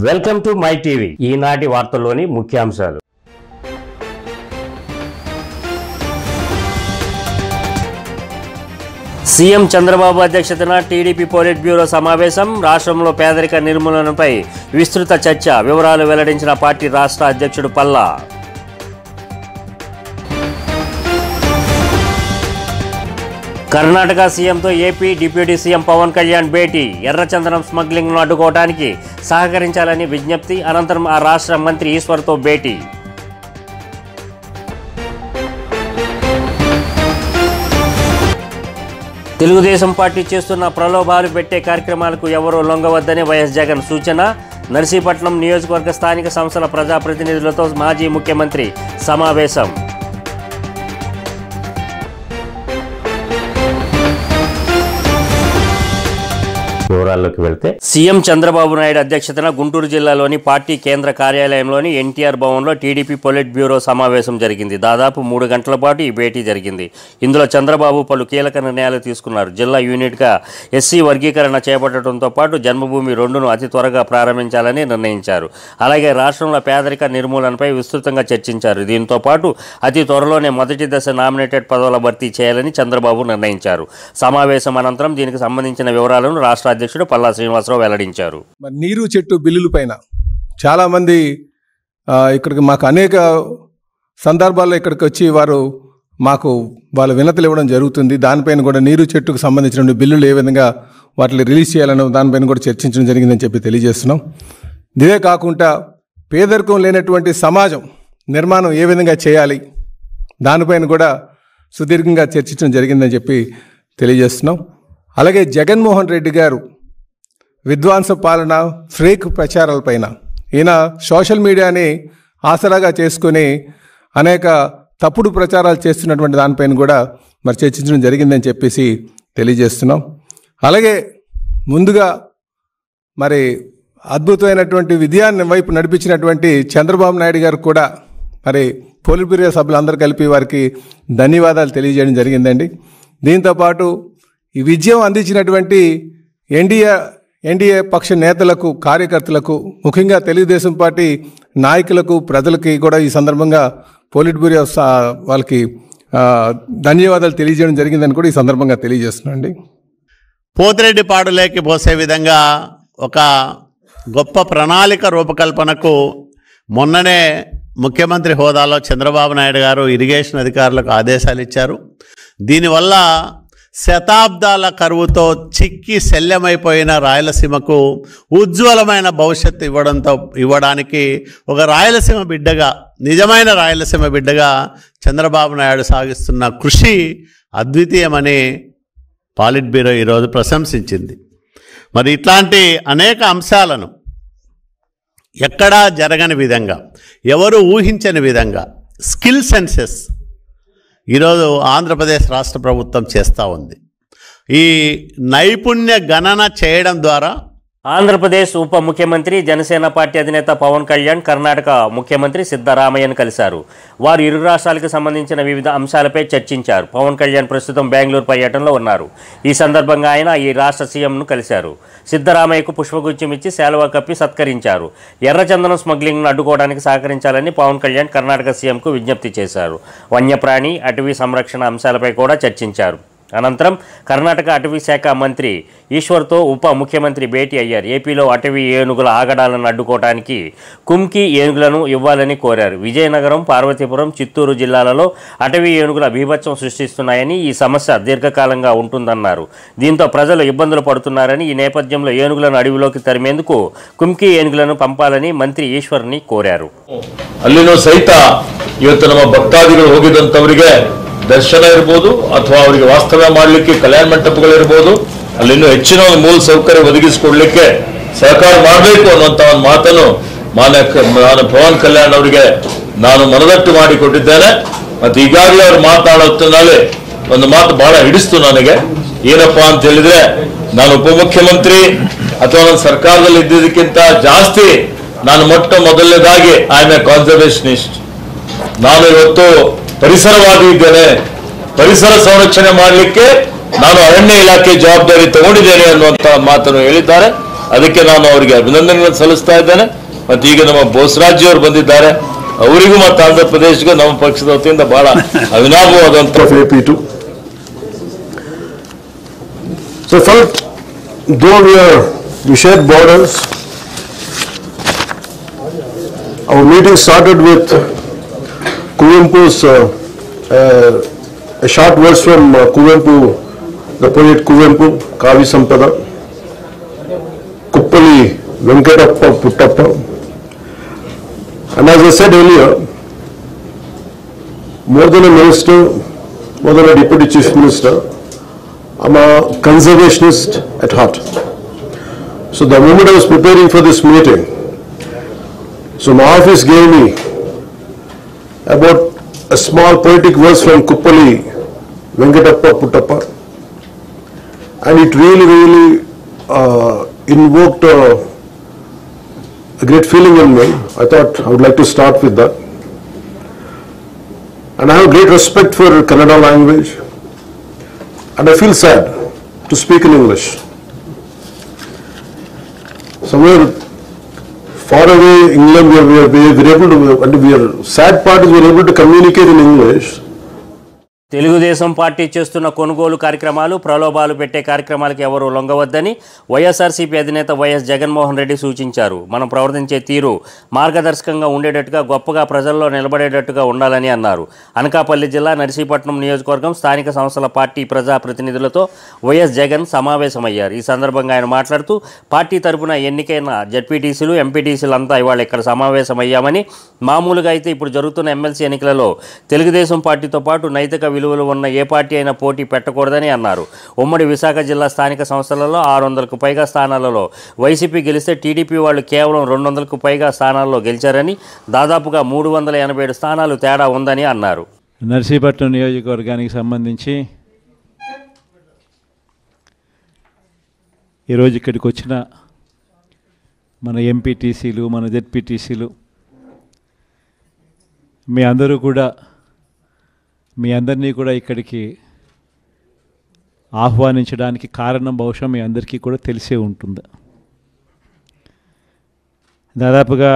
Welcome to my TV. ఈనాటి వార్తల్లోని ముఖ్యాంశాలు. సీఎం చంద్రబాబు అధ్యక్షతన టీడీపీ పోలిట్ బ్యూరో సమావేశం. రాష్ట్రంలో పేదరిక నిర్మూలనపై విస్తృత చర్చ. వివరాలు వెల్లడించిన పార్టీ రాష్ట్ర అధ్యక్షుడు పల్లా. కర్ణాటక సీఎంతో AP deputy CM Pawan Kalyan భేటీ. ఎర్రచందనం స్మగ్లింగ్ను అడ్డుకోవడానికి సహకరించాలని విజ్ఞప్తి. అనంతరం ఆ రాష్ట్ర మంత్రి ఈశ్వర్తో భేటీ. తెలుగుదేశం పార్టీ చేస్తున్న ప్రలోభాలు పెట్టే కార్యక్రమాలకు ఎవరూ లొంగవద్దని వైఎస్ జగన్ సూచన. నర్సీపట్నం నియోజకవర్గ స్థానిక సంస్థల ప్రజాప్రతినిధులతో మాజీ ముఖ్యమంత్రి సమావేశం. వివరాల్లోకి వెళ్తే, సీఎం చంద్రబాబు నాయుడు అధ్యక్షతన గుంటూరు జిల్లాలోని పార్టీ కేంద్ర కార్యాలయంలోని ఎన్టీఆర్ భవన్లో టీడీపీ పొలిట్ బ్యూరో సమావేశం జరిగింది. దాదాపు 3 గంటల పాటు ఈ భేటీ జరిగింది. ఇందులో చంద్రబాబు పలు కీలక నిర్ణయాలు తీసుకున్నారు. జిల్లా యూనిట్గా ఎస్సీ వర్గీకరణ చేపట్టడంతో పాటు జన్మభూమి 2ను అతి త్వరగా ప్రారంభించాలని నిర్ణయించారు. అలాగే రాష్ట్రంలో పేదరిక నిర్మూలనపై విస్తృతంగా చర్చించారు. దీంతో పాటు అతి త్వరలోనే మొదటి దశ నామినేటెడ్ పదవుల భర్తీ చేయాలని చంద్రబాబు నిర్ణయించారు. సమావేశం అనంతరం దీనికి సంబంధించిన వివరాలను రాష్ట్ర అధ్యక్షుడు పల్లా శ్రీనివాసరావు వెల్లడించారు. నీరు చెట్టు బిల్లుల పైన చాలామంది ఇక్కడికి మాకు అనేక సందర్భాల్లో ఇక్కడికి వచ్చి మాకు వాళ్ళ వినతులు ఇవ్వడం జరుగుతుంది. దానిపైన కూడా నీరు చెట్టుకు సంబంధించిన బిల్లులు ఏ విధంగా వాటిని రిలీజ్ చేయాలనే దానిపైన కూడా చర్చించడం జరిగిందని చెప్పి తెలియజేస్తున్నాం. ఇదే కాకుండా పేదరికం లేనటువంటి సమాజం నిర్మాణం ఏ విధంగా చేయాలి దానిపైన కూడా సుదీర్ఘంగా చర్చించడం జరిగిందని చెప్పి తెలియజేస్తున్నాం. అలాగే జగన్మోహన్ రెడ్డి గారు విధ్వంస పాలన, ఫేక్ ప్రచారాలపైన ఈయన సోషల్ మీడియాని ఆసరాగా చేసుకుని అనేక తప్పుడు ప్రచారాలు చేస్తున్నటువంటి దానిపైన కూడా చర్చించడం జరిగిందని చెప్పేసి తెలియజేస్తున్నాం. అలాగే ముందుగా అద్భుతమైనటువంటి విజయాన్ని వైపు నడిపించినటువంటి చంద్రబాబు నాయుడు గారు కూడా పోలిట్ బ్యూరో సభ్యులందరూ కలిపి వారికి ధన్యవాదాలు తెలియజేయడం జరిగిందండి. దీంతోపాటు ఈ విజయం అందించినటువంటి ఎన్డీఏ పక్ష నేతలకు, కార్యకర్తలకు, ముఖ్యంగా తెలుగుదేశం పార్టీ నాయకులకు, ప్రజలకి కూడా ఈ సందర్భంగా పోలిట్ బ్యూరో వాళ్ళకి ధన్యవాదాలు తెలియజేయడం జరిగిందని కూడా ఈ సందర్భంగా తెలియజేస్తున్నాండి. పోతిరెడ్డిపాడులోకి పోసే విధంగా ఒక గొప్ప ప్రణాళిక రూపకల్పనకు మొన్ననే ముఖ్యమంత్రి హోదాలో చంద్రబాబు నాయుడు గారు ఇరిగేషన్ అధికారులకు ఆదేశాలు ఇచ్చారు. దీనివల్ల శతాబ్దాల కరువుతో చిక్కి శల్యమైపోయిన రాయలసీమకు ఉజ్వలమైన భవిష్యత్తు ఇవ్వడానికి ఒక రాయలసీమ బిడ్డగా, నిజమైన రాయలసీమ బిడ్డగా చంద్రబాబు నాయుడు సాగిస్తున్న కృషి అద్వితీయమని పాలిట్ బ్యూరో ఈరోజు ప్రశంసించింది. ఇట్లాంటి అనేక అంశాలను ఎక్కడా జరగని విధంగా, ఎవరు ఊహించని విధంగా స్కిల్ సెన్సెస్ ఈరోజు ఆంధ్రప్రదేశ్ రాష్ట్ర ప్రభుత్వం చేస్తూ ఉంది. ఈ నైపుణ్య గణన చేయడం ద్వారా ఆంధ్రప్రదేశ్ ఉప ముఖ్యమంత్రి, జనసేన పార్టీ అధినేత పవన్ కళ్యాణ్ కర్ణాటక ముఖ్యమంత్రి సిద్ధరామయ్యను కలిశారు. వారు ఇరు రాష్ట్రాలకు సంబంధించిన వివిధ అంశాలపై చర్చించారు. పవన్ కళ్యాణ్ ప్రస్తుతం బెంగళూరు పర్యటనలో ఉన్నారు. ఈ సందర్భంగా ఆయన ఈ రాష్ట్ర సీఎంను కలిశారు. సిద్ధరామయ్యకు పుష్పగుచ్చం ఇచ్చి శాలువా కప్పి సత్కరించారు. ఎర్రచందనం స్మగ్లింగ్ను అడ్డుకోవడానికి సహకరించాలని పవన్ కళ్యాణ్ కర్ణాటక సీఎంకు విజ్ఞప్తి చేశారు. వన్యప్రాణి, అటవీ సంరక్షణ అంశాలపై కూడా చర్చించారు. అనంతరం కర్ణాటక అటవీ శాఖ మంత్రి ఈశ్వర్తో ఉప ముఖ్యమంత్రి భేటీ అయ్యారు. ఏపీలో అటవీ ఏనుగుల ఆగడాలను అడ్డుకోవడానికి కుంకి ఏనుగులను ఇవ్వాలని కోరారు. విజయనగరం, పార్వతీపురం, చిత్తూరు జిల్లాలలో అటవీ ఏనుగుల బీభత్సం సృష్టిస్తున్నాయని, ఈ సమస్య దీర్ఘకాలంగా ఉంటుందన్నారు. దీంతో ప్రజలు ఇబ్బందులు పడుతున్నారని, ఈ నేపథ్యంలో ఏనుగులను అడవిలోకి తరిమేందుకు కుంకి ఏనుగులను పంపాలని మంత్రి ఈశ్వర్ని కోరారు. ಅಲ್ಲಿನೂ ಸಹಿತ ಇವತ್ತು ನಮ್ಮ ಭಕ್ತಾದಿಗಳು ಹೋಗಿದಂತವರಿಗೆ ದರ್ಶನ ಇರಬಹುದು ಅಥವಾ ಅವರಿಗೆ ವಾಸ್ತವ್ಯ ಮಾಡಲಿಕ್ಕೆ ಕಲ್ಯಾಣ ಮಂಟಪಗಳಿರಬಹುದು, ಅಲ್ಲಿನ್ನೂ ಹೆಚ್ಚಿನ ಒಂದು ಮೂಲ ಸೌಕರ್ಯ ಒದಗಿಸಿಕೊಡ್ಲಿಕ್ಕೆ ಸಹಕಾರ ಮಾಡಬೇಕು ಅನ್ನುವಂಥ ಒಂದು ಮಾತನ್ನು ನಾನು ಪವನ್ ಕಲ್ಯಾಣ್ ಅವರಿಗೆ ನಾನು ಮನದಟ್ಟು ಮಾಡಿಕೊಟ್ಟಿದ್ದೇನೆ. ಮತ್ತು ಈಗಾಗಲೇ ಅವರು ಮಾತನಾಡುತ್ತಿನಲ್ಲಿ ಒಂದು ಮಾತು ಬಹಳ ಹಿಡಿಸ್ತು ನನಗೆ. ಏನಪ್ಪಾ ಅಂತ ಹೇಳಿದ್ರೆ, ನಾನು ಉಪಮುಖ್ಯಮಂತ್ರಿ ಅಥವಾ ನನ್ನ ಸರ್ಕಾರದಲ್ಲಿ ಇದ್ದಿದ್ದಕ್ಕಿಂತ ಜಾಸ್ತಿ ನಾನು ಮೊದಲನೇದಾಗಿ ಐ ಆಮ್ ಎ ಕಾನ್ಸರ್ವೇಷನಿಸ್ಟ್. ನಾನು ಇವತ್ತು ಪರಿಸರವಾದಿ ಇದ್ದೇನೆ. ಪರಿಸರ ಸಂರಕ್ಷಣೆ ಮಾಡಲಿಕ್ಕೆ ನಾನು ಅರಣ್ಯ ಇಲಾಖೆ ಜವಾಬ್ದಾರಿ ತಗೊಂಡಿದ್ದೇನೆ ಅನ್ನುವಂತ ಮಾತನ್ನು ಹೇಳಿದ್ದಾರೆ. ಅದಕ್ಕೆ ನಾನು ಅವರಿಗೆ ಅಭಿನಂದನೆಗಳನ್ನು ಸಲ್ಲಿಸ್ತಾ ಇದ್ದೇನೆ. ಮತ್ತು ಈಗ ನಮ್ಮ ಬೋಸರಾಜ್ ಅವರು ಬಂದಿದ್ದಾರೆ, ಅವರಿಗೂ ಮತ್ತು ಆಂಧ್ರ ಪ್ರದೇಶಗೂ ನಮ್ಮ ಪಕ್ಷದ ವತಿಯಿಂದ ಬಹಳ ಅವಿನಾಭವಾದಂಥ AP2. So first, though we shared borders, our meeting started with Kuvempu's a short verse from Kuvempu, the poet Kuvempu, Kavi Sampada, Kuppali Venkatappa Puttappa. And as I said earlier, more than a minister, more than a deputy chief minister, I'm a conservationist at heart. So the moment I was preparing for this meeting, so my office gave me about a small poetic verse from Kuppali Venkatappa Puttappa, and it really invoked a great feeling in me. I thought I would like to start with that. And I have great respect for Kannada language, and I feel sad to speak in English. Somewhere far away, England, we are able to, and sad part is we are able to communicate in English. Telugu Desam party చేస్తున్న కొనుగోలు కార్యక్రమాలు, ప్రలోభాలు పెట్టే కార్యక్రమాలకు ఎవరూ లొంగవద్దని వైఎస్ఆర్సీపీ అధినేత YS Jaganmohan Reddy సూచించారు. మనం ప్రవర్తించే తీరు మార్గదర్శకంగా ఉండేటట్టుగా, గొప్పగా ప్రజల్లో నిలబడేటట్టుగా ఉండాలని అన్నారు. అనకాపల్లి జిల్లా నర్సీపట్నం నియోజకవర్గం స్థానిక సంస్థల పార్టీ ప్రజాప్రతినిధులతో వైఎస్ జగన్ సమావేశమయ్యారు. ఈ సందర్భంగా ఆయన మాట్లాడుతూ పార్టీ తరపున ఎన్నికైన జడ్పీటీసీలు, ఎంపీటీసీలు అంతా ఇవాళ ఇక్కడ సమావేశమయ్యామని, మామూలుగా అయితే ఇప్పుడు జరుగుతున్న ఎమ్మెల్సీ ఎన్నికలలో తెలుగుదేశం పార్టీతో పాటు నైతిక విలువలు ఉన్న ఏ పార్టీ అయినా పోటీ పెట్టకూడదని అన్నారు. ఉమ్మడి విశాఖ జిల్లా స్థానిక సంస్థలలో 600కు పైగా స్థానాలలో వైసీపీ గెలిస్తే టీడీపీ వాళ్ళు కేవలం 200కు పైగా స్థానాల్లో గెలిచారని, దాదాపుగా 387 స్థానాలు తేడా ఉందని అన్నారు. నర్సీపట్నం నియోజకవర్గానికి సంబంధించి ఈరోజు ఇక్కడికి వచ్చిన మన ఎంపీటీసీలు, మన జెడ్పీటీసీలు, మీ అందరినీ కూడా ఇక్కడికి ఆహ్వానించడానికి కారణం బహుశా మీ అందరికీ కూడా తెలిసే ఉంటుంది. దాదాపుగా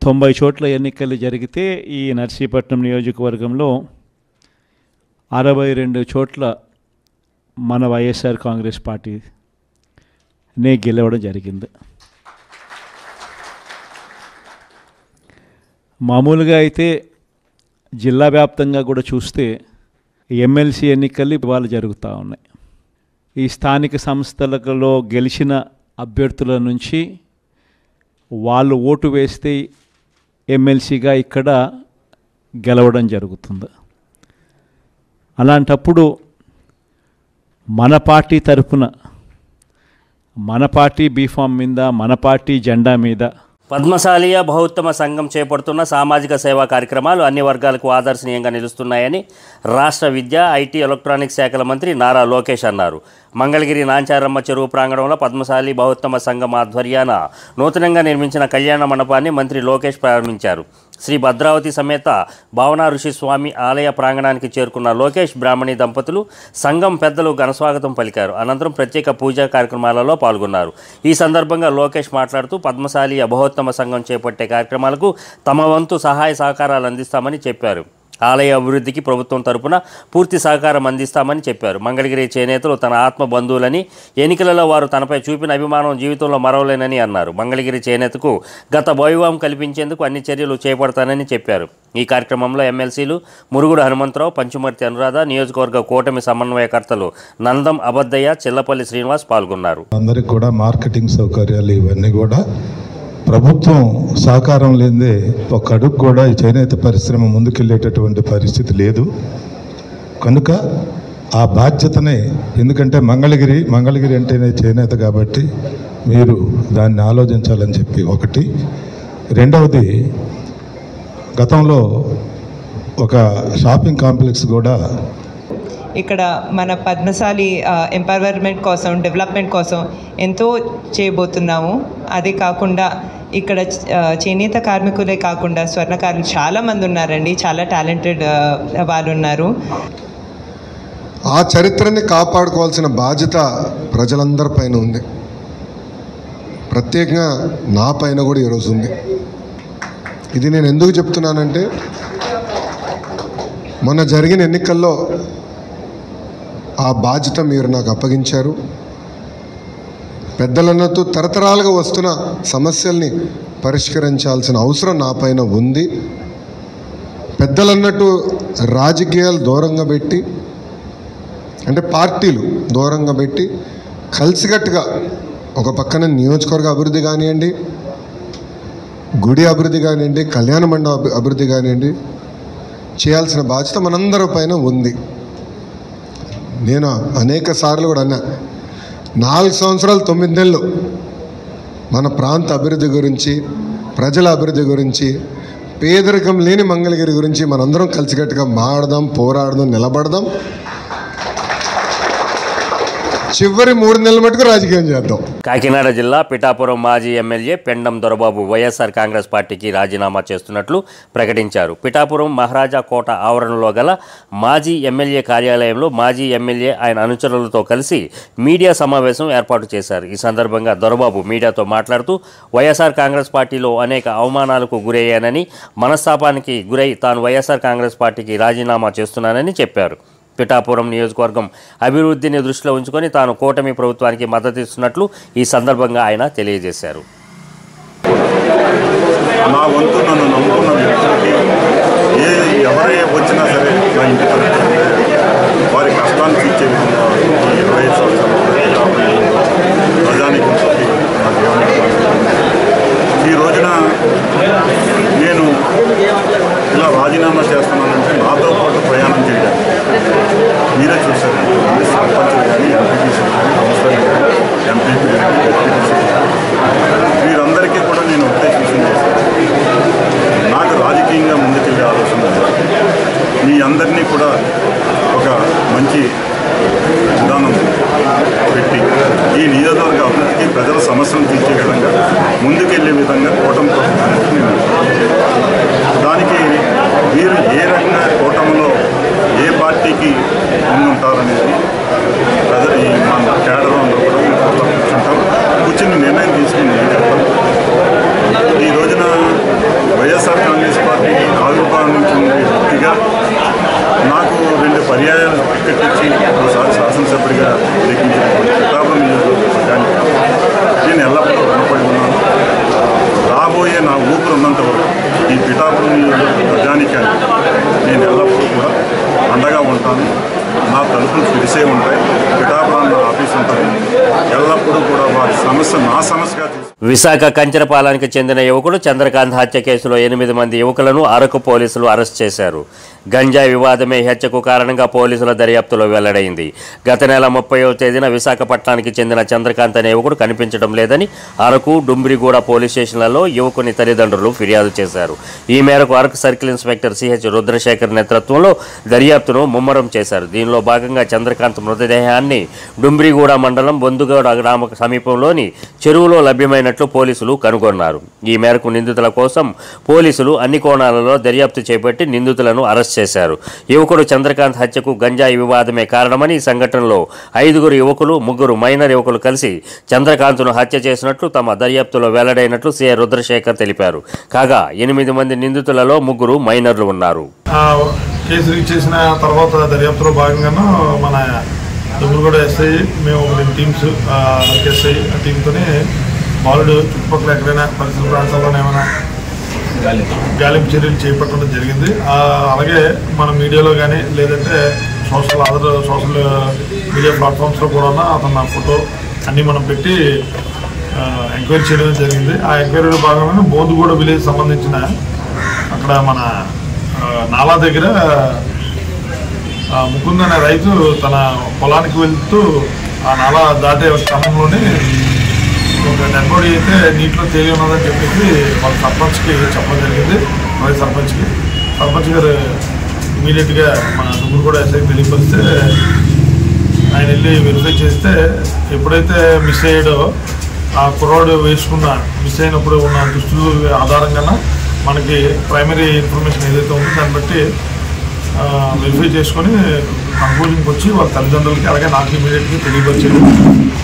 90 చోట్ల ఎన్నికలు జరిగితే ఈ నర్సీపట్నం నియోజకవర్గంలో 62 చోట్ల మన వైఎస్ఆర్ కాంగ్రెస్ పార్టీనే గెలవడం జరిగింది. మామూలుగా అయితే జిల్లా వ్యాప్తంగా కూడా చూస్తే ఎమ్మెల్సీ ఎన్నికలు ఇవాళ జరుగుతూ ఉన్నాయి. ఈ స్థానిక సంస్థలలో గెలిచిన అభ్యర్థుల నుంచి వాళ్ళు ఓటు వేస్తే ఎమ్మెల్సీగా ఇక్కడ గెలవడం జరుగుతుంది. అలాంటప్పుడు మన పార్టీ తరపున, మన పార్టీ బీఫామ్ మీద, మన పార్టీ జెండా మీద పద్మశాలియ బహుత్తమ సంఘం చేపడుతున్న సామాజిక సేవా కార్యక్రమాలు అన్ని వర్గాలకు ఆదర్శనీయంగా నిలుస్తున్నాయని రాష్ట్ర విద్య, ఐటీ, ఎలక్ట్రానిక్స్ శాఖల మంత్రి నారా లోకేష్ అన్నారు. మంగళగిరి నాంచారమ్మ చెరువు ప్రాంగణంలో పద్మశాలి బహుత్తమ సంఘం ఆధ్వర్యాన నూతనంగా నిర్మించిన కళ్యాణ మండపాన్ని మంత్రి లోకేష్ ప్రారంభించారు. శ్రీ భద్రావతి సమేత భావనా ఋషి స్వామి ఆలయ ప్రాంగణానికి చేరుకున్న లోకేష్, బ్రాహ్మణి దంపతులు, సంఘం పెద్దలు ఘనస్వాగతం పలికారు. అనంతరం ప్రత్యేక పూజా కార్యక్రమాలలో పాల్గొన్నారు. ఈ సందర్భంగా లోకేష్ మాట్లాడుతూ పద్మశాలి బహుత్తమ సంఘం చేపట్టే కార్యక్రమాలకు తమ వంతు సహాయ సహకారాలు అందిస్తామని చెప్పారు. ఆలయ అభివృద్ధికి ప్రభుత్వం తరపున పూర్తి సహకారం అందిస్తామని చెప్పారు. మంగళగిరి చేనేతలు తన ఆత్మ బంధువులని, ఎన్నికలలో వారు తనపై చూపిన అభిమానం జీవితంలో మరవలేనని అన్నారు. మంగళగిరి చేనేతకు గత వైభవం కల్పించేందుకు అన్ని చర్యలు చేపడతానని చెప్పారు. ఈ కార్యక్రమంలో ఎమ్మెల్సీలు మురుగుడు హనుమంతరావు, పంచుమర్తి అనురాధ, నియోజకవర్గ కూటమి సమన్వయకర్తలు నందం అబద్దయ్య, చిల్లపల్లి శ్రీనివాస్ పాల్గొన్నారు. అందరికి కూడా మార్కెటింగ్ సౌకర్యాలు ఇవన్నీ కూడా ప్రభుత్వం సహకారం లేదే ఒక అడుగు కూడా ఈ చేనేత పరిశ్రమ ముందుకెళ్ళేటటువంటి పరిస్థితి లేదు. కనుక ఆ బాధ్యతనే, ఎందుకంటే మంగళగిరి అంటేనే చేనేత కాబట్టి మీరు దాన్ని ఆలోచించాలని చెప్పి ఒకటి. రెండవది, గతంలో ఒక షాపింగ్ కాంప్లెక్స్ కూడా ఇక్కడ మన పద్మశాలి ఎంపవర్మెంట్ కోసం, డెవలప్మెంట్ కోసం ఎంతో చేయబోతున్నాము. అదే కాకుండా ఇక్కడ చేనేత కార్మికులే కాకుండా స్వర్ణకారులు చాలామంది ఉన్నారండి, చాలా టాలెంటెడ్ వాళ్ళు ఉన్నారు. ఆ చరిత్రని కాపాడుకోవాల్సిన బాధ్యత ప్రజలందరిపైన ఉంది. ప్రత్యేకంగా నా పైన కూడా ఈరోజు ఉంది. ఇది నేను ఎందుకు చెప్తున్నానంటే, మొన్న జరిగిన ఎన్నికల్లో ఆ బాధ్యత మీరు నాకు అప్పగించారు. పెద్దలన్నట్టు తరతరాలుగా వస్తున్న సమస్యల్ని పరిష్కరించాల్సిన అవసరం నా పైన ఉంది. పెద్దలన్నట్టు రాజకీయాలు దూరంగా పెట్టి, అంటే పార్టీలు దూరంగా పెట్టి, కలిసికట్టుగా ఒక పక్కన నియోజకవర్గ అభివృద్ధి కానివ్వండి, గుడి అభివృద్ధి కానివ్వండి, కళ్యాణ మండప అభివృద్ధి కానివ్వండి, చేయాల్సిన బాధ్యత మనందరి పైన ఉంది. నేను అనేక సార్లు కూడా అన్నా, 4 సంవత్సరాలు 9 నెలలు మన ప్రాంత అభివృద్ధి గురించి, ప్రజల అభివృద్ధి గురించి, పేదరికం లేని మంగళగిరి గురించి మనందరం కలిసికట్టుగా మాడదాం, పోరాడదాం, నిలబడదాం. చివరి 3 నెలల మటుకు రాజకీయం చేద్దాం. కాకినాడ జిల్లా పిఠాపురం మాజీ ఎమ్మెల్యే పెండం దొరబాబు వైఎస్ఆర్ కాంగ్రెస్ పార్టీకి రాజీనామా చేస్తున్నట్లు ప్రకటించారు. పిఠాపురం మహారాజా కోట ఆవరణలో గల మాజీ ఎమ్మెల్యే కార్యాలయంలో మాజీ ఎమ్మెల్యే ఆయన అనుచరులతో కలిసి మీడియా సమావేశం ఏర్పాటు చేశారు. ఈ సందర్భంగా దొరబాబు మీడియాతో మాట్లాడుతూ వైఎస్ఆర్ కాంగ్రెస్ పార్టీలో అనేక అవమానాలకు గురయ్యానని, మనస్తాపానికి గురై తాను వైఎస్ఆర్ కాంగ్రెస్ పార్టీకి రాజీనామా చేస్తున్నానని చెప్పారు. పిఠాపురం నియోజకవర్గం అభివృద్ధిని దృష్టిలో ఉంచుకొని తాను కూటమి ప్రభుత్వానికి మద్దతు ఇస్తున్నట్లు ఈ సందర్భంగా ఆయన తెలియజేశారు. నా వంతు నన్ను నమ్ముకున్న వ్యక్తులకి ఎవరే వచ్చినా సరే నా ఇంటి వారి కష్టాన్ని తీర్చే విధంగా 25 సంవత్సరాలు ప్రజానీకంతో నా దేవుని ఈ రోజున నేను ఇలా రాజీనామా చేస్తున్నానంటే నాతో పాటు ప్రయాణం చేయడానికి మీరే చూశారు. సర్పంచులు కానీ, ఎంపీటీసీలు కానీ, కౌన్సిలర్లు కానీ, ఎంపీపీలు కానీ, ఎంపీటీసీలు కానీ, వీరందరికీ కూడా నేను ఉద్దేశించి చేశాను. నాకు రాజకీయంగా ముందుకెళ్ళే ఆలోచన మీ అందరినీ కూడా ఒక మంచి విధానం పెట్టి ఈ నియోజకవర్గ అభివృద్ధికి, ప్రజల సమస్యలను తీర్చే విధంగా ముందుకెళ్లే విధంగా కూటమి ప్రభుత్వానికి దానికి వీరు ఏ రకంగా కూటమిలో ఏ పార్టీకి ముందుంటారనేది ప్రజలు మన కేడర్ అందరూ కూడా కూర్చుంటాం. కూర్చుని నిర్ణయం తీసుకుని ఈ రోజున వైఎస్ఆర్ కాంగ్రెస్ పార్టీ ఆవిర్భావించిన వ్యక్తిగా నాకు 2 పర్యాయాలు టికెట్ ఇచ్చి ఒకసారి శాసనసభ్యుడిగా ఎన్నికైన పిఠాపురం నియోజకవర్గానికి నేను ఎల్లప్పుడూ రుణపడి ఉన్నాను. రాబోయే నా ఊపిరి ఉన్నంత వరకు ఈ పిఠాపురం ప్రజానికాన్ని నేను ఎల్లప్పుడూ కూడా అండగా ఉంటాను. నా తలుపులు తెరిసే ఉంటాయి. పిఠాపురం ఆఫీస్ ఉంటుంది. ఎల్లప్పుడూ కూడా వారి సమస్య నా సమస్యగా విశాఖ కంచరపాలెంకి చెందిన యువకుడు చంద్రకాంత్ హత్య కేసులో 8 మంది యువకులను అరకు పోలీసులు అరెస్ట్ చేశారు. గంజాయి వివాదమే హత్యకు కారణంగా పోలీసుల దర్యాప్తులో వెల్లడైంది. గత నెల 30వ తేదీన విశాఖపట్నానికి చెందిన చంద్రకాంత్ అనే యువకుడు కనిపించడం లేదని అరకు, డుంబ్రిగూడ పోలీస్ స్టేషన్లలో యువకుని తల్లిదండ్రులు ఫిర్యాదు చేశారు. ఈ మేరకు అరకు సర్కిల్ ఇన్స్పెక్టర్ సిహెచ్ రుద్రశేఖర్ నేతృత్వంలో దర్యాప్తును ముమ్మరం చేశారు. దీనిలో భాగంగా చంద్రకాంత్ మృతదేహాన్ని డుంబ్రిగూడ మండలం బొందుగౌడ గ్రామ సమీపంలోని చెరువులో లభ్యమైనట్లు పోలీసులు కనుగొన్నారు. ఈ మేరకు నిందితుల కోసం పోలీసులు అన్ని కోణాలలో దర్యాప్తు చేపట్టి నిందితులను అరెస్ట్ చేశారు. యువకుడు చంద్రకాంత్ హత్యకు గంజాయి వివాదమే కారణమని, ఈ సంఘటనలో 5 యువకులు, 3 మైనర్ యువకులు కలిసి చంద్రకాంత్ను హత్య చేసినట్లు తమ దర్యాప్తులో వెల్లడైనట్లు సిఐ రుద్రశేఖర్ తెలిపారు. కాగా 8 మంది నిందితులలో 3 మైనర్లు ఉన్నారు. కేసు రీచ్ చేసిన తర్వాత దర్యాప్తులో భాగంగానూ మన దుమ్ములగూడ ఎస్ఐ, మేము 2 టీమ్స్ ఎస్ఐ టీంతోనే బాలుడు చుట్టుపక్కల ఎక్కడైనా పరిసర ప్రాంతాల్లోనే ఏమైనా గాలింపు చర్యలు చేపట్టడం జరిగింది. అలాగే మన మీడియాలో కానీ లేదంటే సోషల్ మీడియా ప్లాట్ఫామ్స్లో కూడా అతను నా ఫోటో అన్నీ మనం పెట్టి ఎంక్వైరీ చేయడం జరిగింది. ఆ ఎంక్వైరీలో భాగంగా బోందుగూడ విలేజ్ సంబంధించిన అక్కడ మన నాలా దగ్గర ముకుంద్ అనే రైతు తన పొలానికి వెళ్తూ ఆ నాలా దాటే క్రమంలోనే ఒక డెడ్ బాడీ అయితే నీటిలో తేలి ఉన్నదని చెప్పేసి వాళ్ళ సర్పంచ్కి చెప్పడం జరిగింది. వైస్ సర్పంచ్ గారు ఇమీడియట్గా మన దుమ్ములగూడ ఎస్ఐకి తెలియపరిస్తే ఆయన వెళ్ళి వెరిఫై చేస్తే ఎప్పుడైతే మిస్ అయ్యాడో ఆ కుర్రాడు వేసుకున్న మిస్ అయినప్పుడు ఉన్న దుస్తులు ఆధారంగా మనకి ప్రైమరీ ఇన్ఫర్మేషన్ ఏదైతే ఉందో దాన్ని బట్టి వెరిఫై చేసుకొని కంక్లూజన్కి వచ్చి వాళ్ళ తల్లిదండ్రులకి అలాగే నాకు ఇమీడియట్గా తెలియపరిచాను.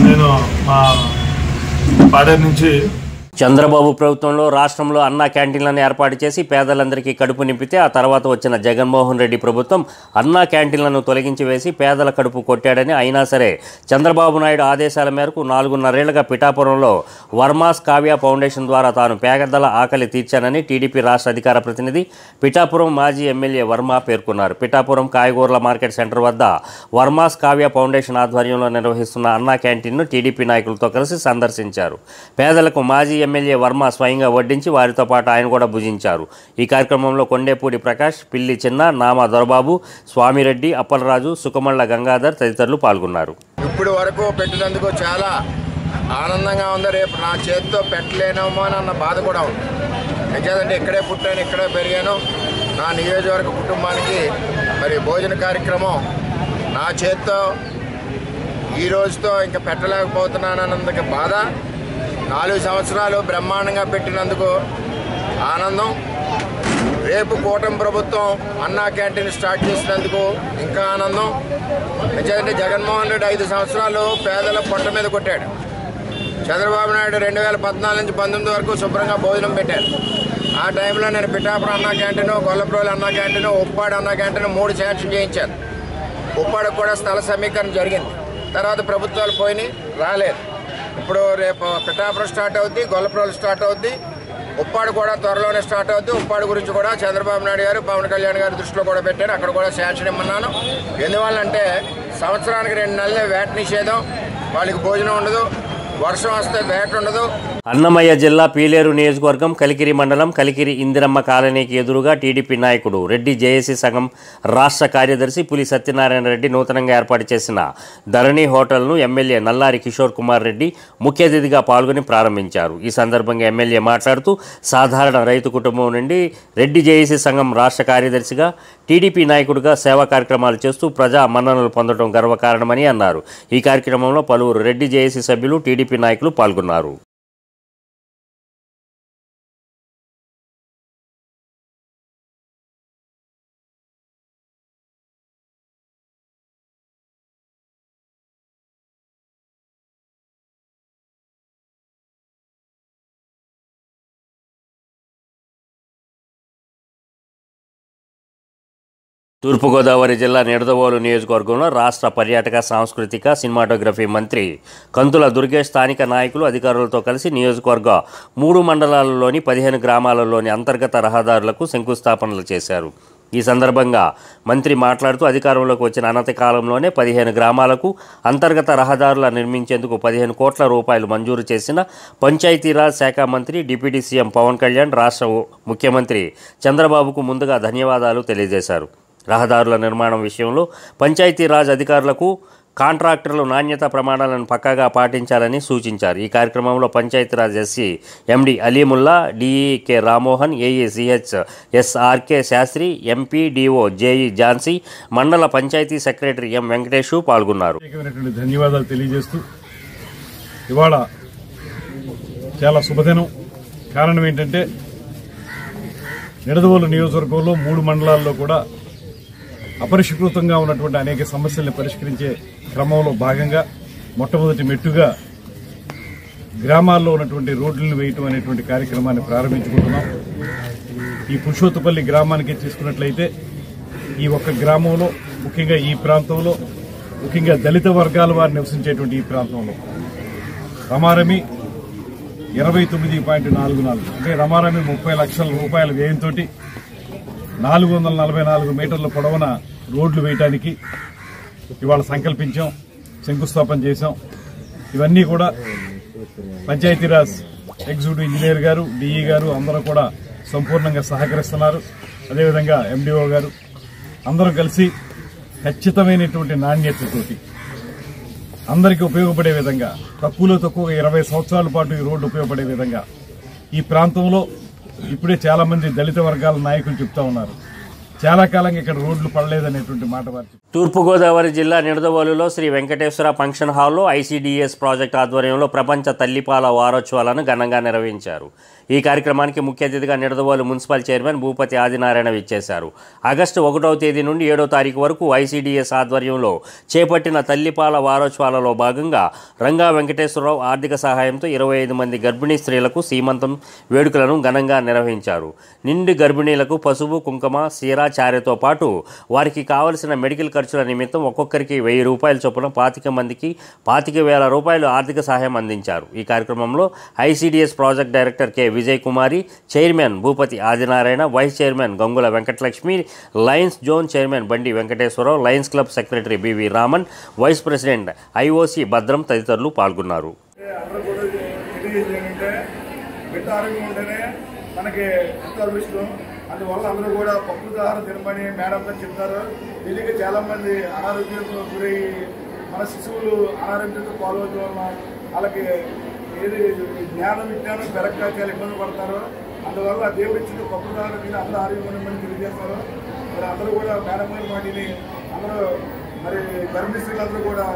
నేను మా పాడేరు నుంచి చంద్రబాబు ప్రభుత్వంలో రాష్ట్రంలో అన్నా క్యాంటీన్లను ఏర్పాటు చేసి పేదలందరికీ కడుపు నింపితే ఆ తర్వాత వచ్చిన జగన్మోహన్ రెడ్డి ప్రభుత్వం అన్నా క్యాంటీన్లను తొలగించి వేసి పేదల కడుపు కొట్టాడని, అయినా సరే చంద్రబాబు నాయుడు ఆదేశాల మేరకు 4.5 ఏళ్లుగా పిఠాపురంలో వర్మాస్ కావ్య ఫౌండేషన్ ద్వారా తాను పేదల ఆకలి తీర్చానని టీడీపీ రాష్ట్ర అధికార ప్రతినిధి పిఠాపురం మాజీ ఎమ్మెల్యే వర్మ పేర్కొన్నారు. పిఠాపురం కాయగూరల మార్కెట్ సెంటర్ వద్ద వర్మాస్ కావ్య ఫౌండేషన్ ఆధ్వర్యంలో నిర్వహిస్తున్న అన్నా క్యాంటీన్ను టీడీపీ నాయకులతో కలిసి సందర్శించారు. పేదలకు మాజీ ఎమ్మెల్యే వర్మ స్వయంగా వడ్డించి వారితో పాటు ఆయన కూడా భుజించారు. ఈ కార్యక్రమంలో కొండేపూడి ప్రకాష్, పిల్లి చిన్న, నామా దొరబాబు, స్వామిరెడ్డి, అప్పలరాజు, సుకమళ్ళ గంగాధర్ తదితరులు పాల్గొన్నారు. ఇప్పుడు వరకు పెట్టినందుకు చాలా ఆనందంగా ఉంది. రేపు నా చేతితో పెట్టలేనేమో అన్న బాధ కూడా ఉంది. ఎందుకంటే ఇక్కడే పుట్టాను, ఇక్కడే పెరిగాను. నా నియోజకవర్గ కుటుంబానికి మరి భోజన కార్యక్రమం నా చేతితో ఈ రోజుతో ఇంకా పెట్టలేకపోతున్నానన్నందుకు బాధ. 4 సంవత్సరాలు బ్రహ్మాండంగా పెట్టినందుకు ఆనందం. రేపు కూటమి ప్రభుత్వం అన్నా క్యాంటీన్ స్టార్ట్ చేసినందుకు ఇంకా ఆనందం. ఎందుకంటే జగన్మోహన్ రెడ్డి 5 సంవత్సరాలు పేదల పొట్ట మీద కొట్టాడు. చంద్రబాబు నాయుడు 2014 నుంచి 19 వరకు శుభ్రంగా భోజనం పెట్టారు. ఆ టైంలో నేను పిఠాపురం అన్నా క్యాంటీను, గొల్లప్రోలు అన్నా క్యాంటీను, ఉప్పాడు అన్నా క్యాంటీను 3 శాంక్షన్ చేయించాను. ఉప్పాడుకు కూడా స్థల సమీకరణ జరిగింది. తర్వాత ప్రభుత్వాలు పోయినాయి, రాలేదు. ఇప్పుడు రేపు పిఠాపురం స్టార్ట్ అవుద్ది, గొల్లప్రోలు స్టార్ట్ అవుద్ది, ఉప్పాడు కూడా త్వరలోనే స్టార్ట్ అవుద్ది. ఉప్పాడు గురించి కూడా చంద్రబాబు నాయుడు గారు, పవన్ కళ్యాణ్ గారు దృష్టిలో కూడా పెట్టారు. అక్కడ కూడా శాంక్షన్ ఇమ్మన్నాను. ఎందువల్లంటే సంవత్సరానికి 2 నెలలే వ్యాట్ నిషేధం, వాళ్ళకి భోజనం ఉండదు, వర్షం వస్తే వ్యాట్ ఉండదు. అన్నమయ్య జిల్లా పీలేరు నియోజకవర్గం కలికిరి మండలం కలికిరి ఇందిరమ్మ కాలనీకి ఎదురుగా టీడీపీ నాయకుడు రెడ్డి జేఏసీ సంఘం రాష్ట్ర కార్యదర్శి పులి సత్యనారాయణ రెడ్డి నూతనంగా ఏర్పాటు చేసిన ధరణి హోటల్ను ఎమ్మెల్యే నల్లారి కిషోర్ కుమార్ రెడ్డి ముఖ్య అతిథిగా పాల్గొని ప్రారంభించారు. ఈ సందర్భంగా ఎమ్మెల్యే మాట్లాడుతూ సాధారణ రైతు కుటుంబం నుండి రెడ్డి జేఏసీ సంఘం రాష్ట్ర కార్యదర్శిగా టీడీపీ నాయకుడిగా సేవా కార్యక్రమాలు చేస్తూ ప్రజా మన్ననలు పొందడం గర్వకారణమని అన్నారు. ఈ కార్యక్రమంలో పలువురు రెడ్డి జేఏసీ సభ్యులు, టీడీపీ నాయకులు పాల్గొన్నారు. తూర్పుగోదావరి జిల్లా నిడదవోలు నియోజకవర్గంలో రాష్ట్ర పర్యాటక, సాంస్కృతిక, సినిమాటోగ్రఫీ మంత్రి కంతుల దుర్గేష్ స్థానిక నాయకులు, అధికారులతో కలిసి నియోజకవర్గ 3 మండలాలలోని 15 గ్రామాలలోని అంతర్గత రహదారులకు శంకుస్థాపనలు చేశారు. ఈ సందర్భంగా మంత్రి మాట్లాడుతూ అధికారంలోకి వచ్చిన అనతి కాలంలోనే 15 గ్రామాలకు అంతర్గత రహదారుల నిర్మించేందుకు 15 కోట్ల రూపాయలు మంజూరు చేసిన పంచాయతీరాజ్ శాఖ మంత్రి డిప్యూటీ సీఎం పవన్ కళ్యాణ్ రాష్ట్ర ముఖ్యమంత్రి చంద్రబాబుకు ముందుగా ధన్యవాదాలు తెలియజేశారు. రహదారుల నిర్మాణం విషయంలో పంచాయతీరాజ్ అధికారులకు, కాంట్రాక్టర్లు నాణ్యత ప్రమాణాలను పక్కాగా పాటించాలని సూచించారు. ఈ కార్యక్రమంలో Panchayati Raj SC MD Alimulla, DE Rammohan, AE CH SRK Sastri, MPDO JE Jhansi, మండల పంచాయతీ సెక్రటరీ ఎం వెంకటేష్ పాల్గొన్నారు. ధన్యవాదాలు తెలియజేస్తూ ఇవాళ చాలా శుభదినం. కారణం ఏంటంటే నిడదవోలు నియోజకవర్గంలో 3 మండలాల్లో కూడా అపరిష్కృతంగా ఉన్నటువంటి అనేక సమస్యల్ని పరిష్కరించే క్రమంలో భాగంగా మొట్టమొదటి మెట్టుగా గ్రామాల్లో ఉన్నటువంటి రోడ్లను వేయటం అనేటువంటి కార్యక్రమాన్ని ప్రారంభించుకుంటున్నాం. ఈ పురుషోత్తపల్లి గ్రామానికి తీసుకున్నట్లయితే ఈ ఒక్క గ్రామంలో, ముఖ్యంగా ఈ ప్రాంతంలో, ముఖ్యంగా దళిత వర్గాల వారు నివసించేటువంటి ఈ ప్రాంతంలో రమారమి 29.44 అంటే రమారమి 30 లక్షల రూపాయల వ్యయంతో 444 మీటర్ల పొడవున రోడ్లు వేయడానికి ఇవాళ సంకల్పించాం, శంకుస్థాపన చేశాం. ఇవన్నీ కూడా పంచాయతీరాజ్ ఎగ్జిక్యూటివ్ ఇంజనీర్ గారు, డిఈ గారు అందరూ కూడా సంపూర్ణంగా సహకరిస్తున్నారు. అదేవిధంగా ఎండిఓ గారు అందరూ కలిసి ఖచ్చితమైనటువంటి నాణ్యతతోటి అందరికీ ఉపయోగపడే విధంగా, తక్కువలో తక్కువ 20 సంవత్సరాల పాటు ఈ రోడ్డు ఉపయోగపడే విధంగా ఈ ప్రాంతంలో ఇప్పుడే చాలా మంది దళిత వర్గాల నాయకులు చెప్తా ఉన్నారు. చాలా కాలంగా ఇక్కడ రోడ్లు పడలేదనేటువంటి మాట వారు. తూర్పుగోదావరి జిల్లా నిడదవోలులో శ్రీ వెంకటేశ్వర ఫంక్షన్ హాల్లో ఐసీడీఎస్ ప్రాజెక్ట్ ఆధ్వర్యంలో ప్రపంచ తల్లిపాల వారోత్సవాలను ఘనంగా నిర్వహించారు. ఈ కార్యక్రమానికి ముఖ్య అతిథిగా నిడదవోలు మున్సిపల్ చైర్మన్ భూపతి ఆదినారాయణ విచ్చేశారు. ఆగస్టు 1వ తేదీ నుండి 7వ తారీఖు వరకు ఐసీడీఎస్ ఆధ్వర్యంలో చేపట్టిన తల్లిపాల వారోత్సవాలలో భాగంగా రంగా వెంకటేశ్వరరావు ఆర్థిక సహాయంతో 25 మంది గర్భిణీ స్త్రీలకు సీమంతం వేడుకలను ఘనంగా నిర్వహించారు. నిండు గర్భిణీలకు పసుపు, కుంకుమ, సీరా, చారెతో పాటు వారికి కావలసిన మెడికల్ ఖర్చుల నిమిత్తం ఒక్కొక్కరికి 1000 రూపాయల చొప్పున 25 మందికి 25,000 రూపాయలు ఆర్థిక సహాయం అందించారు. ఈ కార్యక్రమంలో ICDS project director K Vijay Kumari, chairman Bhupathi Adinarayana, vice chairman Gangula Venkatalakshmi, Lions zone chairman Bandi Venkateswara Rao, Lions club secretary BV Raman, vice president IOC Bhadram తదితరులు పాల్గొన్నారు. అందువల్ల అందరూ కూడా పప్పుతో ఆహారం తినమని మేడంతో చెప్తారు. దీనికి చాలా మంది అనారోగ్యంతో గురై మన శిశువులు అనారోగ్యంతో పాల్గొనడం వల్ల వాళ్ళకి ఏది విజ్ఞానం పెరగక చాలా ఇబ్బంది పడతారు. అందువల్ల దేవుడు ఇచ్చిన పప్పుతో ఆహారం తిని అందరూ ఆరోగ్యమని తెలియజేస్తారు. మరి అందరూ కూడా మేడం గారి మాటిని అందరూ మరి గర్భిణీ స్త్రీలందరూ కూడా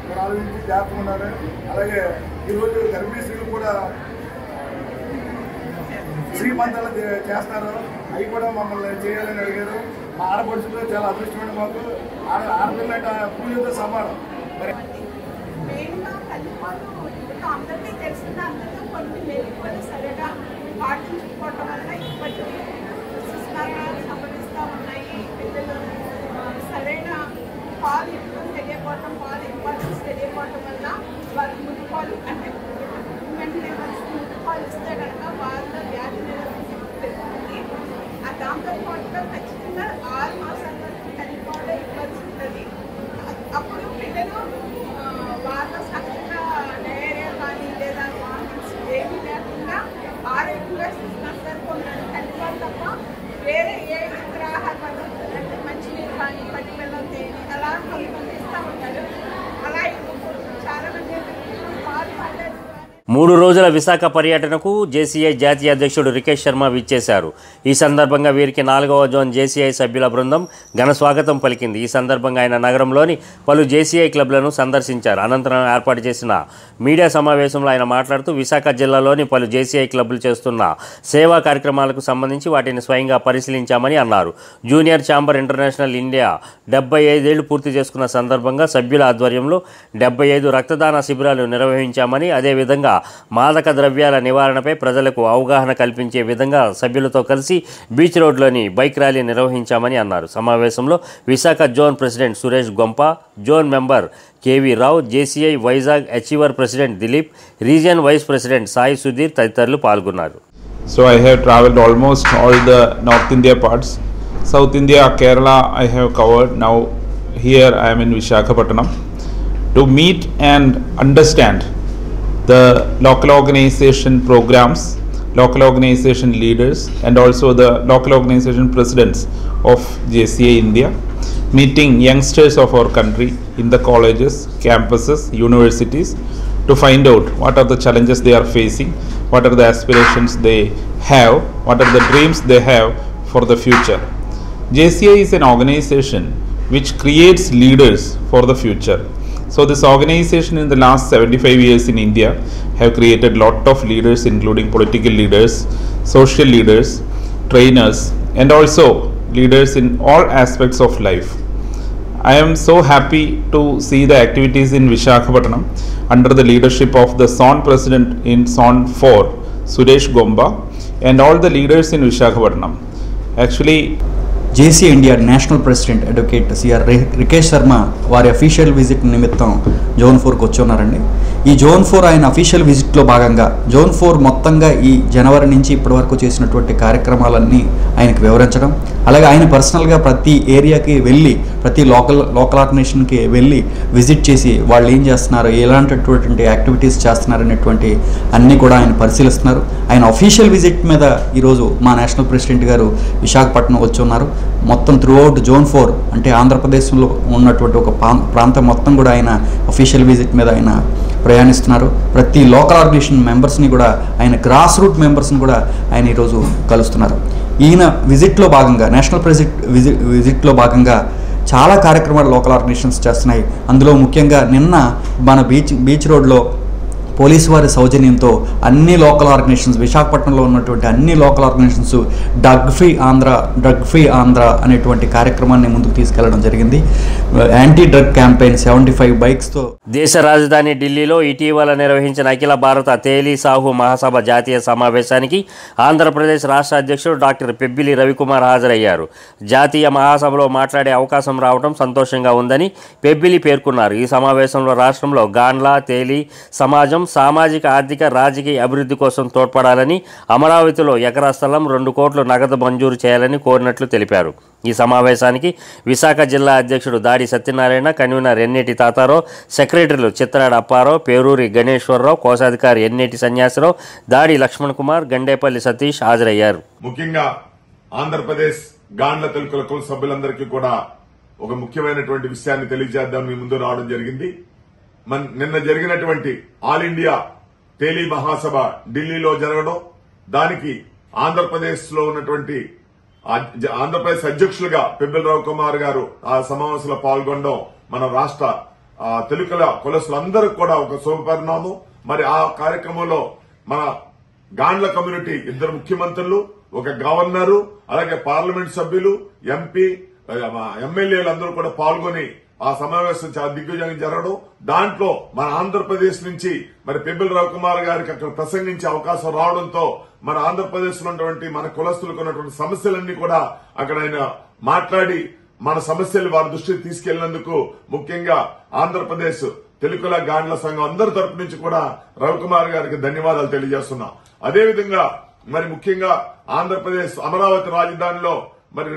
మరి ఆలోచించి జాగ్రత్తగా ఉన్నారు. అలాగే ఈరోజు గర్భిణీ స్త్రీలు కూడా శ్రీమంతాలు చేస్తారు. అవి కూడా మమ్మల్ని చేయాలని అడిగారు. మా ఆడపడుచులో చాలా అదృష్టమైన మాకు ఆడపిల్ల పూజతో సమానం. అందరికీ తెలిసిన అందరితో కొన్ని మెరుగుపడి సరిగా పాటించుకోవటం వల్ల ఇప్పటికీ సంభవిస్తూ ఉన్నాయి. పిల్లలు సరైన పాలు ఎక్కువ తెలియకపోవటం, పాలు ఇంపార్టెన్స్ తెలియకపోవటం వల్ల వాళ్ళు ముందు పాలు అంటే వెంటనే ముందు పాలు ఇస్తే కనుక వాళ్ళ వ్యాధి పెరుగుతుంది. ఆ దాంతో పాటుగా ఖచ్చితంగా 6 మాసాల వరకు తల్లిపాలు ఇవ్వాల్సి ఉంటుంది. అప్పుడు పిల్లలు వాళ్ళ సహజంగా డయేరియా కానీ లేదా వామిట్స్ ఏమీ లేకుండా ఆరోగ్యంగా సరిపోతున్నారు. తల్లిపాలు తప్ప వేరే ఏ ఇతర ఆహార పదార్థాలు అంటే మంచినీరు కానీ పట్టి బెల్లం తేనె అలా కొంతమంది ఇస్తూ ఉంటారు. అలా చాలా మంది పాలు పడలేదు. 3 రోజుల విశాఖ పర్యటనకు జేసీఐ జాతీయ అధ్యక్షుడు రికేష్ శర్మ విచ్చేశారు. ఈ సందర్భంగా వీరికి 4వ జోన్ జేసీఐ సభ్యుల బృందం ఘన స్వాగతం పలికింది. ఈ సందర్భంగా ఆయన నగరంలోని పలు జేసీఐ క్లబ్లను సందర్శించారు. అనంతరం ఏర్పాటు చేసిన మీడియా సమావేశంలో ఆయన మాట్లాడుతూ విశాఖ జిల్లాలోని పలు జేసీఐ క్లబ్లు చేస్తున్న సేవా కార్యక్రమాలకు సంబంధించి వాటిని స్వయంగా పరిశీలించామని అన్నారు. జూనియర్ ఛాంబర్ ఇంటర్నేషనల్ ఇండియా 75 ఏళ్లు పూర్తి చేసుకున్న సందర్భంగా సభ్యుల ఆధ్వర్యంలో 75 రక్తదాన శిబిరాలు నిర్వహించామని, అదేవిధంగా మాదక ద్రవ్యాల నివారణపై ప్రజలకు అవగాహన కల్పించే విధంగా సభ్యులతో కలిసి బీచ్ రోడ్లోని బైక్ ర్యాలీ నిర్వహించామని అన్నారు. సమావేశంలో Visakha zone president Suresh Gompa, zone member KV Rao, JCI Vizag achiever president Dilip, region vice president Sai Sudheer తదితరులు పాల్గొన్నారు. So I have traveled almost all the North India parts. South India, Kerala I have covered. Now here I am in Visakhapatnam to meet and understand the local organization programs, local organization leaders and also the local organization presidents of JCI India, meeting youngsters of our country in the colleges, campuses, universities to find out what are the challenges they are facing, what are the aspirations they have, what are the dreams they have for the future. JCI is an organization which creates leaders for the future. So this organization in the last 75 years in India have created lot of leaders, including political leaders, social leaders, trainers and also leaders in all aspects of life. I am so happy to see the activities in Visakhapatnam under the leadership of the zone president in zone 4, Suresh Gomba, and all the leaders in Visakhapatnam. Actually, JC India national president advocate CR Rikesh Sharma వారి official visit నిమిత్తం zone 4కు వచ్చి ఉన్నారండి. ఈ zone 4 ఆయన official విజిట్లో భాగంగా zone 4 మొత్తంగా ఈ జనవరి నుంచి ఇప్పటి వరకు చేసినటువంటి కార్యక్రమాలన్నీ ఆయనకు వివరించడం, అలాగే ఆయన పర్సనల్గా ప్రతి ఏరియాకి వెళ్ళి ప్రతి లోకల్ ఆర్గనైజేషన్కి వెళ్ళి విజిట్ చేసి వాళ్ళు ఏం చేస్తున్నారు, ఎలాంటిటువంటి యాక్టివిటీస్ చేస్తున్నారు అనేటువంటి అన్నీ కూడా ఆయన పరిశీలిస్తున్నారు. ఆయన అఫీషియల్ విజిట్ మీద ఈరోజు మా నేషనల్ ప్రెసిడెంట్ గారు విశాఖపట్నం వచ్చి ఉన్నారు. మొత్తం త్రూఅవుట్ జోన్ 4 అంటే ఆంధ్రప్రదేశ్లో ఉన్నటువంటి ఒక ప్రాంతం మొత్తం కూడా ఆయన అఫీషియల్ విజిట్ మీద ఆయన ప్రయాణిస్తున్నారు. ప్రతి లోకల్ ఆర్గనైజేషన్ మెంబర్స్ని కూడా ఆయన గ్రాస్ రూట్ మెంబర్స్ని కూడా ఆయన ఈరోజు కలుస్తున్నారు. ఈయన విజిట్లో భాగంగా నేషనల్ విజిట్లో భాగంగా చాలా కార్యక్రమాలు లోకల్ ఆర్గనైజేషన్స్ చేస్తున్నాయి. అందులో ముఖ్యంగా నిన్న మన బీచ్ రోడ్లో పోలీసు వారి సౌజన్యంతో అన్ని లోకల్ ఆర్గనైజేషన్స్, విశాఖపట్నంలో ఉన్నటువంటి అన్ని local organizations drug free Andhra అనేటువంటి కార్యక్రమాన్ని ముందుకు తీసుకెళ్లడం జరిగింది. యాంటీ డ్రగ్ క్యాంపెయిన్ 75 బైక్స్తో. దేశ రాజధాని ఢిల్లీలో ఇటీవల నిర్వహించిన అఖిల భారత తేలీ సాహు మహాసభ జాతీయ సమావేశానికి ఆంధ్రప్రదేశ్ రాష్ట్ర అధ్యక్షుడు డాక్టర్ పెబ్బిలి రవికుమార్ హాజరయ్యారు. జాతీయ మహాసభలో మాట్లాడే అవకాశం రావడం సంతోషంగా ఉందని పెబ్బిలి పేర్కొన్నారు. ఈ సమావేశంలో రాష్ట్రంలో గాండ్ల, తేలీ సమాజం సామాజిక, ఆర్థిక, రాజకీయ అభివృద్ధి కోసం తోడ్పడాలని, అమరావతిలో ఎకరా స్థలం 2 కోట్లు నగదు మంజూరు చేయాలని కోరినట్లు తెలిపారు. ఈ సమావేశానికి విశాఖ జిల్లా అధ్యక్షుడు దాడి సత్యనారాయణ, కన్వీనర్ ఎన్నేటి తాతారావు, సెక్రటరీలు చిత్రాడ అప్పారావు, పేరూరి గణేశ్వరరావు, కోశాధికారి ఎన్నేటి సన్యాసరావు, దాడి లక్ష్మణ్ కుమార్, గండేపల్లి సతీష్ హాజరయ్యారు. ముఖ్యంగా ఆంధ్రప్రదేశ్ గాండ్ల తెలుకుల కుల సభ్యులందరికీ కూడా ఒక ముఖ్యమైనటువంటి విషయాన్ని తెలియజేద్దాం మీ ముందు రావడం జరిగింది. నిన్న జరిగినటువంటి ఆల్ ఇండియా తేలీ మహాసభ ఢిల్లీలో జరగడం, దానికి ఆంధ్రప్రదేశ్ లో ఉన్నటువంటి ఆంధ్రప్రదేశ్ అధ్యక్షులుగా పెబ్బిలి రవికుమార్ గారు ఆ సమావేశంలో పాల్గొనడం మన రాష్ట్ర తెలుగుల కులస్తులందరూ కూడా ఒక శుభపరిణామం. మరి ఆ కార్యక్రమంలో మన గాండ్ల కమ్యూనిటీ 2 ముఖ్యమంత్రులు, ఒక గవర్నరు, అలాగే పార్లమెంట్ సభ్యులు, ఎంపీ, ఎమ్మెల్యేలు అందరూ కూడా పాల్గొని ఆ సమావేశం చాలా దిగ్విజయంగా జరగడం, దాంట్లో మన ఆంధ్రప్రదేశ్ నుంచి మరి పెబ్బిలి రవికుమార్ గారికి అక్కడ ప్రసంగించే అవకాశం రావడంతో మన ఆంధ్రప్రదేశ్ లో ఉన్నటువంటి మన కులస్తులకు ఉన్నటువంటి సమస్యలన్నీ కూడా అక్కడ ఆయన మాట్లాడి మన సమస్యలు వారి దృష్టికి తీసుకెళ్లినందుకు ముఖ్యంగా ఆంధ్రప్రదేశ్ తెలుగుల గాండ్ల సంఘం అందరి తరపు నుంచి కూడా రవికుమార్ గారికి ధన్యవాదాలు తెలియజేస్తున్నాం. అదేవిధంగా మరి ముఖ్యంగా ఆంధ్రప్రదేశ్ అమరావతి రాజధానిలో మరి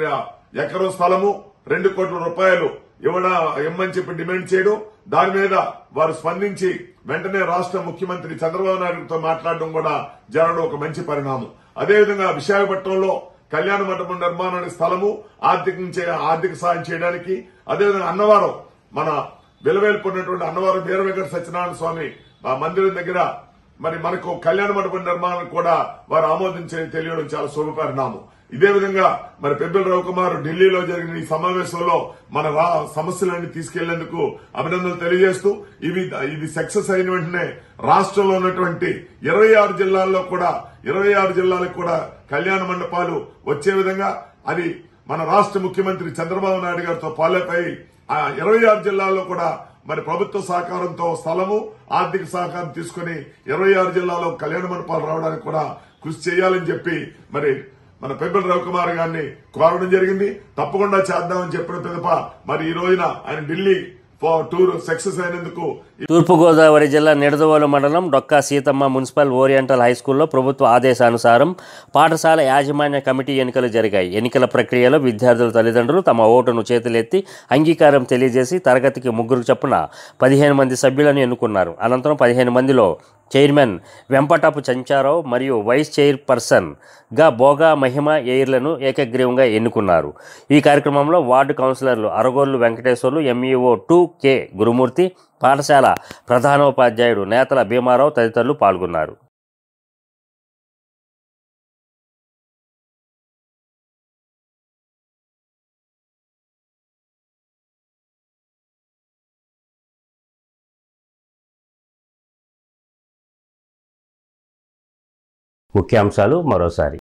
ఎకరం స్థలము 2 కోట్ల రూపాయలు ఇవ్వమని చెప్పి డిమాండ్ చేయడం, దాని మీద వారు స్పందించి వెంటనే రాష్ట్ర ముఖ్యమంత్రి చంద్రబాబు నాయుడుతో మాట్లాడడం కూడా జరగడం ఒక మంచి పరిణామం. అదేవిధంగా విశాఖపట్నంలో కళ్యాణ మండపం నిర్మాణానికి స్థలము, ఆర్థిక సాయం చేయడానికి, అదేవిధంగా అన్నవరం మన వెలువేల్పున్నటువంటి అన్నవరం వీర వెంకట సత్యనారాయణ స్వామి మందిరం దగ్గర మరి మనకు కళ్యాణ మండపం నిర్మాణం కూడా వారు ఆమోదించని తెలియడం చాలా శుభపరిణామం. ఇదే విధంగా మరి పెబ్బిలి రవికుమార్ ఢిల్లీలో జరిగిన ఈ సమావేశంలో మన సమస్యలన్నీ తీసుకెళ్లేందుకు అభినందనలు తెలియజేస్తూ ఇది సక్సెస్ అయిన వెంటనే రాష్ట్రంలో ఉన్నటువంటి 26 జిల్లాలకు కూడా కళ్యాణ మండపాలు వచ్చే విధంగా అది మన రాష్ట్ర ముఖ్యమంత్రి చంద్రబాబు నాయుడు గారితో పాలపై 26 జిల్లాల్లో కూడా మరి ప్రభుత్వ సహకారంతో స్థలము, ఆర్థిక సహకారం తీసుకుని 26 జిల్లాలో కళ్యాణ మండపాలు రావడానికి కూడా కృషి చేయాలని చెప్పి మరి మన పెబ్బిలి రవికుమార్ గారిని కోరడం జరిగింది. తప్పకుండా చేద్దామని చెప్పిన పిదప మరి ఈ రోజున ఆయన ఢిల్లీ టూర్ సక్సెస్ అయినందుకు. తూర్పుగోదావరి జిల్లా నిడదవోలు మండలం డొక్కా సీతమ్మ మున్సిపల్ ఓరియంటల్ హైస్కూల్లో ప్రభుత్వ ఆదేశానుసారం పాఠశాల యాజమాన్య కమిటీ ఎన్నికలు జరిగాయి. ఎన్నికల ప్రక్రియలో విద్యార్థుల తల్లిదండ్రులు తమ ఓటును చేతులెత్తి అంగీకారం తెలియజేసి తరగతికి 3 చొప్పున 15 మంది సభ్యులను ఎన్నుకున్నారు. అనంతరం 15 మందిలో చైర్మన్ వెంపటపు చంచారావు మరియు వైస్ చైర్పర్సన్గా బోగా మహిమ ఎయిర్లను ఏకగ్రీవంగా ఎన్నుకున్నారు. ఈ కార్యక్రమంలో వార్డు కౌన్సిలర్లు అరగోళ్లు వెంకటేశ్వర్లు, ఎంఈఓ 2K గురుమూర్తి, పాఠశాల ప్రధానోపాధ్యాయుడు నేతల భీమారావు తదితరులు పాల్గొన్నారు. ముఖ్యాంశాలు మరోసారి.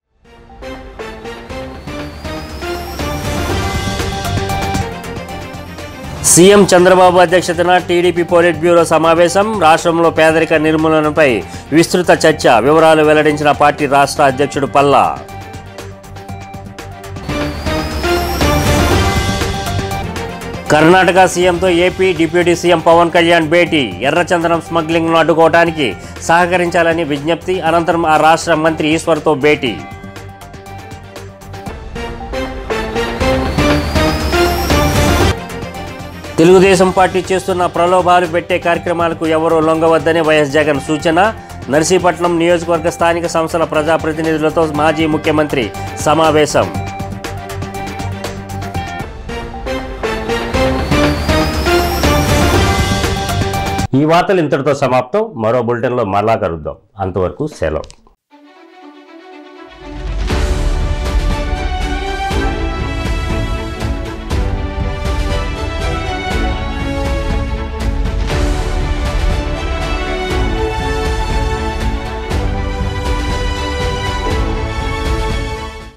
సీఎం చంద్రబాబు అధ్యక్షతన టీడీపీ పోలిట్ బ్యూరో సమావేశం. రాష్ట్రంలో పేదరిక నిర్మూలనపై విస్తృత చర్చ. వివరాలు వెల్లడించిన పార్టీ రాష్ట్ర అధ్యక్షుడు పల్లా. కర్ణాటక సీఎంతో AP deputy CM Pawan Kalyan భేటీ. ఎర్రచందనం స్మగ్లింగ్ను అడ్డుకోవడానికి సహకరించాలని విజ్ఞప్తి. అనంతరం ఆ రాష్ట్ర మంత్రి ఈశ్వర్తో భేటీ. తెలుగుదేశం పార్టీ చేస్తున్న ప్రలోభాలు పెట్టే కార్యక్రమాలకు ఎవరూ లొంగవద్దని వైఎస్ జగన్ సూచన. నర్సీపట్నం నియోజకవర్గ స్థానిక సంస్థల ప్రజాప్రతినిధులతో మాజీ ముఖ్యమంత్రి సమావేశం. ఈ వార్తలు ఇంతటితో సమాప్తం. మరో బులెటిన్లో మరలా కలుద్దాం. అంతవరకు సెలవు.